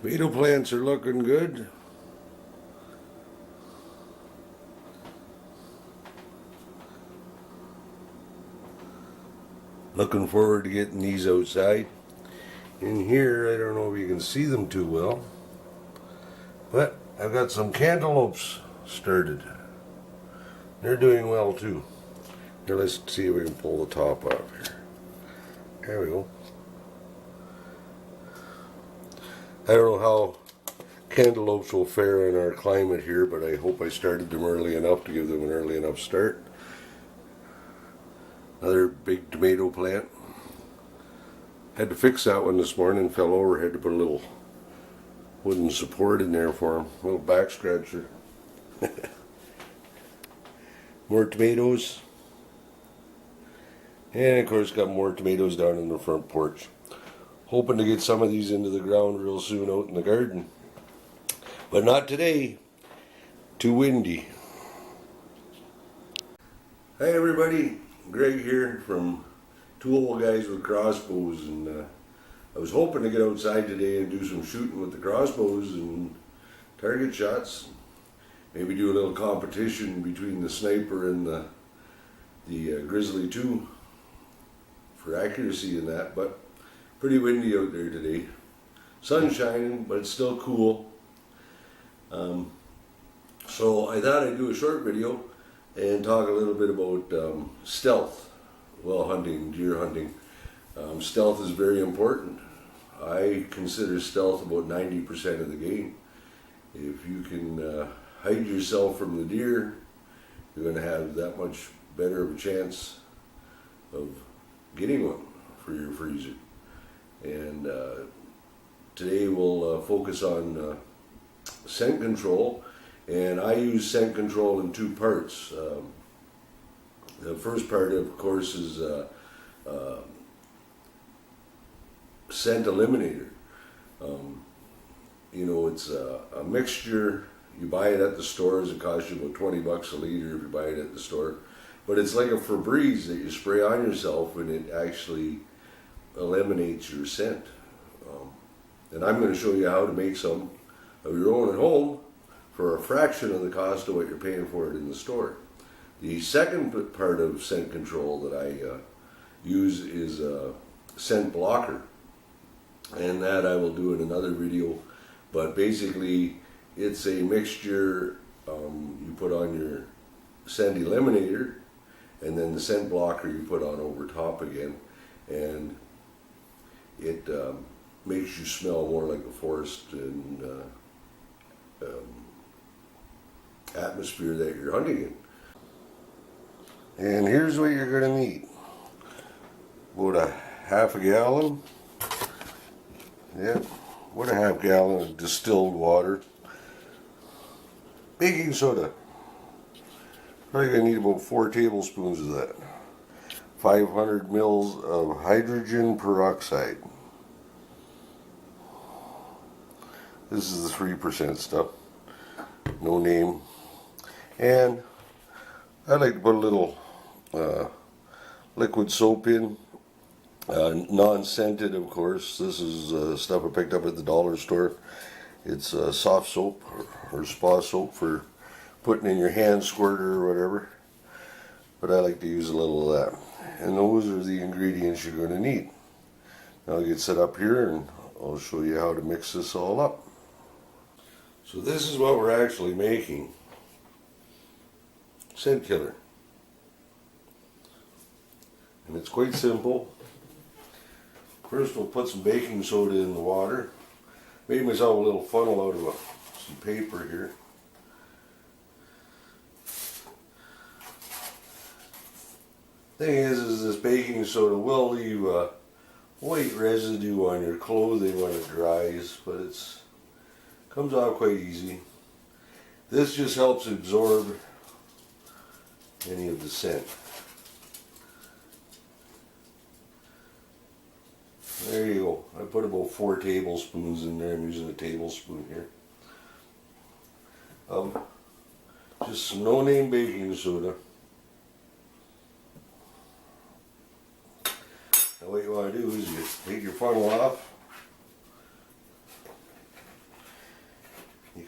Tomato plants are looking good. Looking forward to getting these outside. In here, I don't know if you can see them too well, but I've got some cantaloupes started. They're doing well too. Here, let's see if we can pull the top off here. There we go. I don't know how cantaloupes will fare in our climate here, but I hope I started them early enough to give them an early enough start. Another big tomato plant. Had to fix that one this morning, fell over, had to put a little wooden support in there for him, a little back scratcher. More tomatoes. And of course got more tomatoes down in the front porch. Hoping to get some of these into the ground real soon out in the garden. But not today. Too windy. Hi everybody, Greg here from Two Old Guys with Crossbows, and I was hoping to get outside today and do some shooting with the crossbows and target shots. Maybe do a little competition between the sniper and the Grizzly 2 for accuracy in that, but pretty windy out there today. Sun shining, but it's still cool. So I thought I'd do a short video and talk a little bit about stealth while hunting, deer hunting. Stealth is very important. I consider stealth about 90% of the game. If you can hide yourself from the deer, you're going to have that much better of a chance of getting one for your freezer. And today we'll focus on scent control, and I use scent control in two parts. The first part, of course, is scent eliminator. You know, it's a mixture. You buy it at the stores. It costs you about 20 bucks a liter if you buy it at the store. But it's like a Febreze that you spray on yourself, and it actually eliminates your scent. And I'm going to show you how to make some of your own at home for a fraction of the cost of what you're paying for it in the store. The second part of scent control that I use is a scent blocker, and that I will do in another video. But basically it's a mixture you put on your scent eliminator, and then the scent blocker you put on over top again, and it makes you smell more like the forest and atmosphere that you're hunting in. And here's what you're going to need. About a half a gallon. Yep, about a half gallon of distilled water. Baking soda. Probably going to need about 4 tablespoons of that. 500 mils of hydrogen peroxide. This is the 3% stuff. No name. And I like to put a little liquid soap in. Non-scented, of course. This is stuff I picked up at the dollar store. It's soft soap or spa soap for putting in your hand squirter or whatever. But I like to use a little of that. And those are the ingredients you're going to need. Now I'll get set up here and I'll show you how to mix this all up. So this is what we're actually making. Scent killer. And it's quite simple. First we'll put some baking soda in the water. Made myself a little funnel out of some paper here. Thing is this baking soda will leave a white residue on your clothing when it dries, but it's comes off quite easy. This just helps absorb any of the scent. There you go. I put about 4 tablespoons in there. I'm using a tablespoon here. Just some no-name baking soda. Now what you want to do is you take your funnel off.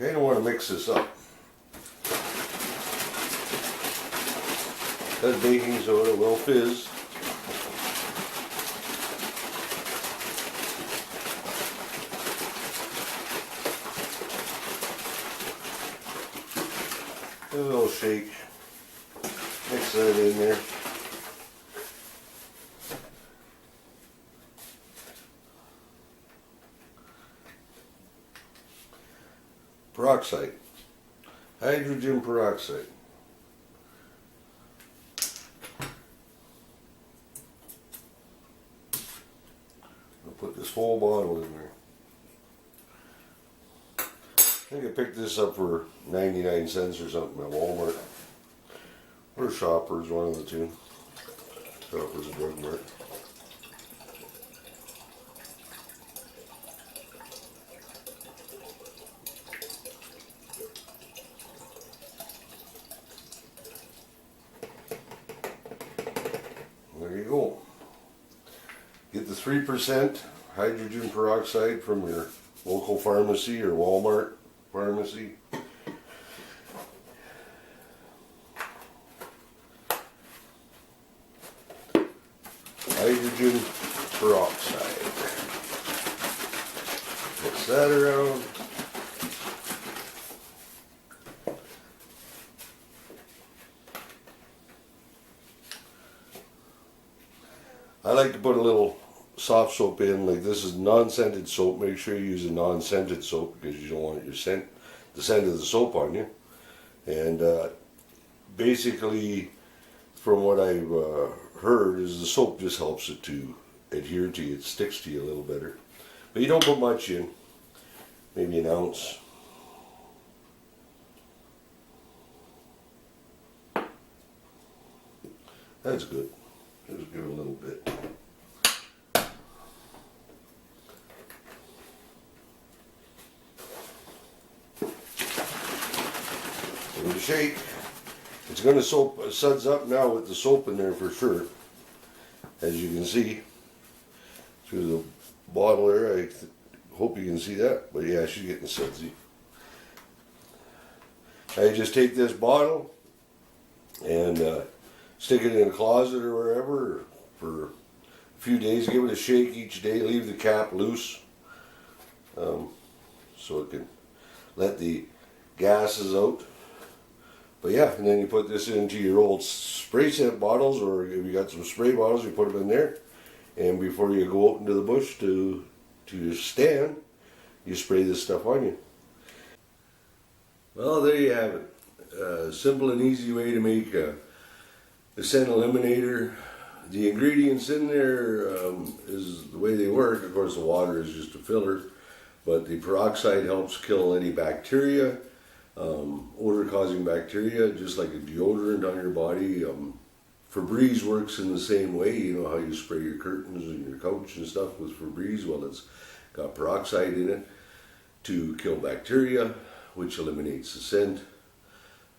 kind of want to mix this up. That baking soda will fizz. A little shake. Mix that in there. Peroxide. Hydrogen peroxide. I'll put this whole bottle in there. I think I picked this up for 99 cents or something at Walmart. Or Shoppers, one of the two. Shoppers and Drug Mart. There you go. Get the 3% hydrogen peroxide from your local pharmacy or Walmart pharmacy. Hydrogen peroxide. Mix that around. I like to put a little soft soap in, like this is non-scented soap. Make sure you use a non-scented soap because you don't want the scent of the soap on you. And basically, from what I've heard, is the soap just helps it to adhere to you. It sticks to you a little better. But you don't put much in, maybe an ounce. That's good. Just give it a little bit. Give it a shake. It's going to suds up now with the soap in there for sure. As you can see through the bottle there. I hope you can see that. But yeah, she's getting sudsy. I just take this bottle and stick it in a closet or wherever for a few days. Give it a shake each day. Leave the cap loose so it can let the gases out. But yeah, and then you put this into your old spray scent bottles, or if you got some spray bottles, you put them in there. And before you go out into the bush to your stand, you spray this stuff on you. Well, there you have it. Simple and easy way to make a scent eliminator. The ingredients in there is the way they work. Of course, the water is just a filler, but the peroxide helps kill any bacteria, odor-causing bacteria, just like a deodorant on your body. Febreze works in the same way. You know how you spray your curtains and your couch and stuff with Febreze? Well, it's got peroxide in it to kill bacteria, which eliminates the scent.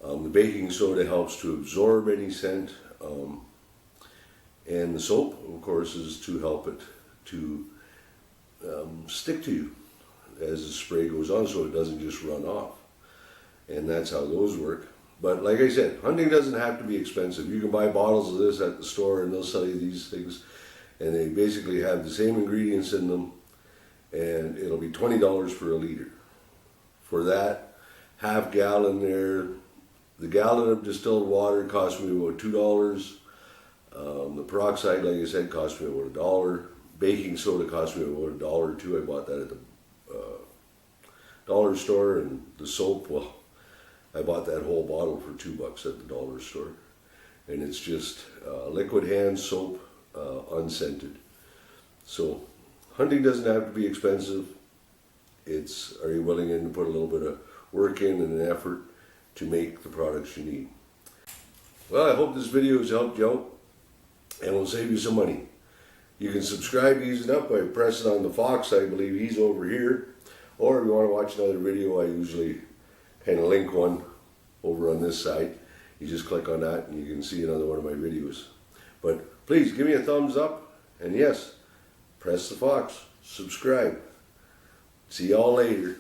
The baking soda helps to absorb any scent. And the soap, of course, is to help it to stick to you as the spray goes on, so it doesn't just run off. And that's how those work. But like I said, hunting doesn't have to be expensive. You can buy bottles of this at the store and they'll sell you these things, and they basically have the same ingredients in them, and it'll be $20 for a liter. For that half gallon there, the gallon of distilled water cost me about $2. The peroxide, like I said, cost me about $1. Baking soda cost me about $1 or $2. I bought that at the dollar store, and the soap, well, I bought that whole bottle for $2 at the dollar store. And it's just liquid hand soap, unscented. So hunting doesn't have to be expensive. It's, are you willing to put a little bit of work in and an effort to make the products you need? Well, I hope this video has helped you out and will save you some money. You can subscribe Ease It Up by pressing on the fox. I believe he's over here. Or if you want to watch another video, I usually kind of link one over on this side. You just click on that and you can see another one of my videos. But please give me a thumbs up, and yes, press the fox, subscribe. See y'all later.